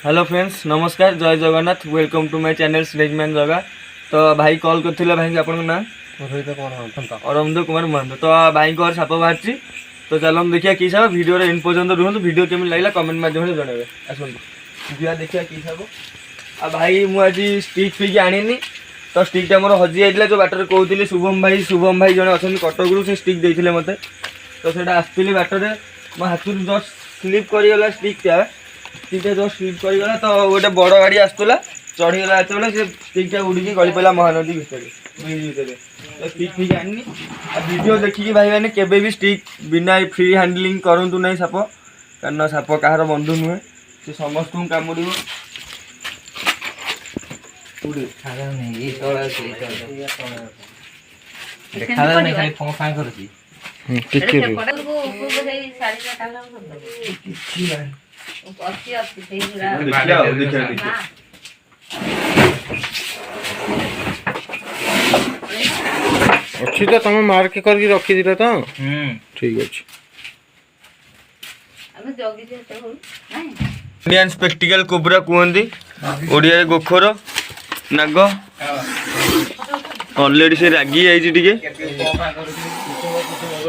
Hello friends नमस्कार जय Jagannath welcome to my channel snakeman जगह। तो भाई कॉल करथिले भाई आपन ना अरविंद कुमार महंत। तो भाई को साप बाहर तो चलो हम देखिए कि साप वीडियो इन पर्यंत रुहतु वीडियो केमी लागला कमेंट माध्यम से जणावे आसतु जिया देखिया कि साप। आ भाई मु आज स्टिक फिक आनिनी तो स्टिकटा मोर हजि जाइला जो बाटर कहउथिले शुभम भाई जने अछन कटक रु से स्टिक देइथिले मते। तो सेटा आस्थिली बाटर मो हाथ जस्ट स्लिप करि गला स्टिकटा जो स्लिप करगला तो गोटे बड़ गाड़ी आसला चढ़ीगला जो स्टिकटा उड़ी गली पड़ा महानदी भितर तो स्टिक फिक आनी वीडियो देखिए भाई मैंने केबे भी स्टिक बिना फ्री हैंडलिंग करूँ ना साप कारण साप कहार बंधु नुहे से समस्त कामुड़ अच्छी तो तुम मार्क करके रखी दिला तो ठीक अछि। इंडियन स्पेक्टिकल कोबरा कहते ओडिया गोखर नाग ऑलरेडी से रागी जाइए टिके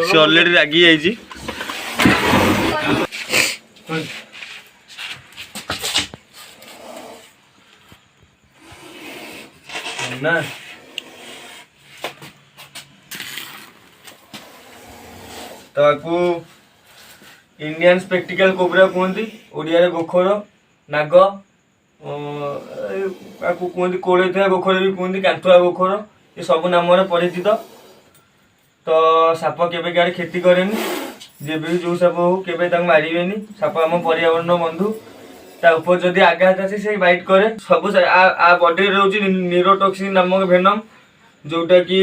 से ऑलरेडी रागी जाइए ना तो इंडियन स्पेक्टिकल कोबरा कहते ओडिया गोखर नाग कहते कोड़े था गोखर भी कहते कांथुआ गोखर ये सब नाम परिचित। तो साप केबे गाड़ी खेती करेनि जे भी जो साप हो केबे मारे साप आम पर्यावरण बंधु ता ऊपर जदि आघात आसे से बाइट करे सब आ बॉडी रोची न्यूरोटॉक्सिन नामक भेनम जोटा कि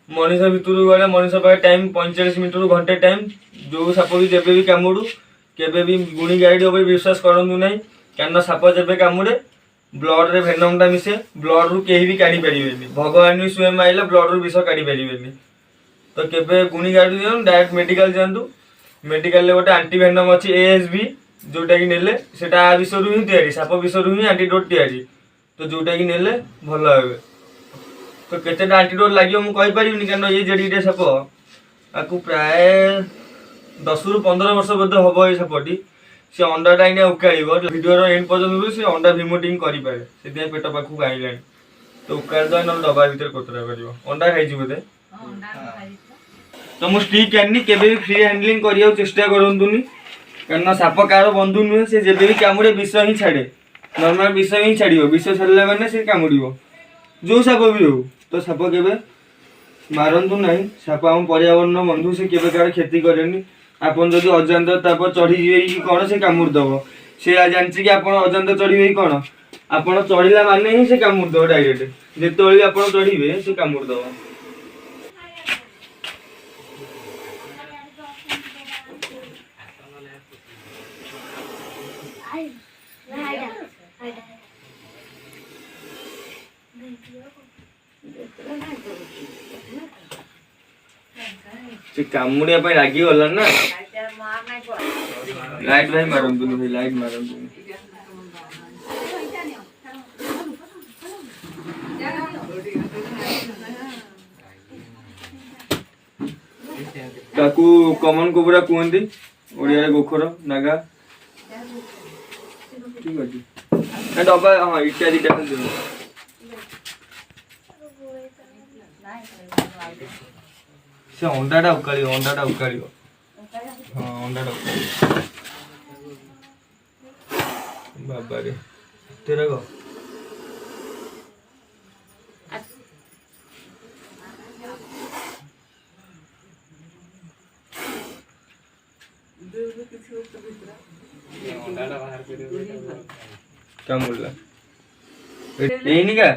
मनीष भितर गले मनीष पाखे टाइम 45 मिनट रु घंटे टाइम जो साप भी जब भी कामुड़ू केबे भी गुणी गाइड उपर विश्वास करूँ ना कारण साप जब कामुड़े ब्लड रे भेनमटा मिसे ब्लड रु कहीं भी काढ़ी पारे भगवान भी स्वयं आइले ब्लड रु विष काढ़ी पारे तो केबे गुणी गाइड दियो डायरेक्ट मेडिकल जातु मेडिकल गोटे आंटी भेनम अच्छी ASB जोटा कि नेले सेटा आ विषय ही तैयारी साप विषय ही आंटीडोट तैयारी तो जोटा कि नेले भल हे तो केतेटा आंटीडोट लगे मुझे कहीपरि कारण ये जेडे साप आपको प्राय 10 रु 15 वर्ष बोध हम ये सापटी से अंडाटा आईना उकाड़ भिडियो एंड पर्यटन से अंडा भिमोटिंग करे से पेट पाखक आईला तो उकाड़ दे ना डबा भर कोतरा कर अंडा खाई बोधे। तो मुझे स्टिक आनी केबे भी फ्री हैंडलिंग करने चेष्टा करूँ कारण साप कार बंधु नुहे से जब भी कामुड़े विष ही छाड़े नॉर्मल विष ही छाड़ विष छाड़ा मैंने से कामुड़ जो साप भी हो तो साप केबे मारतु ना साप आम पर्यावरण बंधु से केबे कार क्षति करेनि आपन जदि अजानता चढ़ी जी कि कौन से कामुड़ दब से जानची कि आप अजानता चढ़े कौन आप चढ़ला माने ही से कामुड़ दब डायरेक्ट जिते आप चढ़े से कामुड़ दब। कामुड़िया रागी गला ना लाइट भाई मारतु भाई लाइट मारतु ताकू कॉमन कोबरा कहते ओडिया गोखर नागा ठीक अच्छे डबा हाँ इटा दीटा से अंडाटा उकाड़ हाँ अंडाटा बाबा रे तेरा गो क्या बोलला एनी का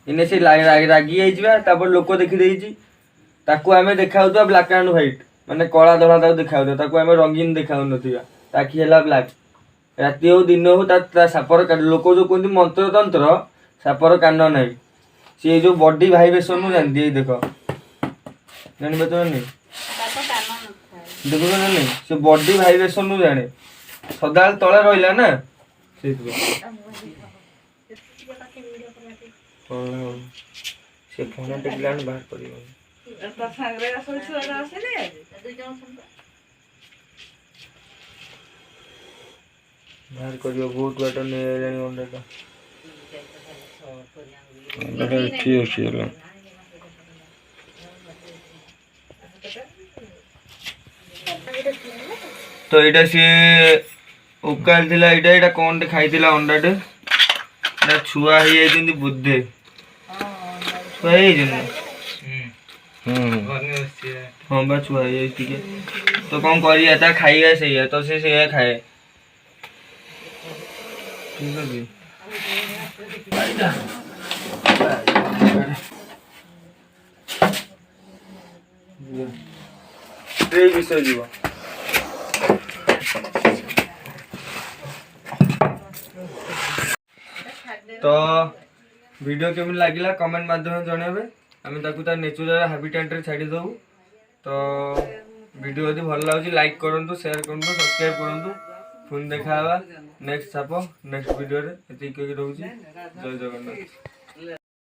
इने से रागी जाइबा लोक देखी देइची ताकू आमे देखा ब्लैक एंड व्हाइट माने कला धड़ा देखा ताकू आमे रंगीन देखा ताकि है ब्लैक राति हो दिन हो सापर लोक जो कहते मंत्र तंत्र सापर कान ना सी जो बॉडी भाइब्रेशन नु जानती देख जानबे तो नहीं देखो ना नहीं से बॉडी भाइब्रेशन नु जाने सदा तले रहिला ना से फोन टेकला बाहर पड़ो बाहर कर बहुत बाट नहीं अंडा ଏଠି ଅଛି ହେଲା। तो यहाँ सी उकाल थिला यहाँ कौन खाई अंडाटे छुआ हो जाती बुद्धे छुआ हाँ बा छुआ हो तो कौन कर खाइए से तो से खाए ठीक है विषय जीव तो वीडियो केमी लगिला कमेंट माध्यम जनइबे आम तार नेचुरल हाबिटेट रे छाड़ी दबु तो वीडियो यदि भल लगे लाइक करूँ शेयर करूँ सब्सक्राइब करूँ पुणी देखा नेक्स्ट छाप नेक्स्ट वीडियो रे रोचे जय जगन्नाथ।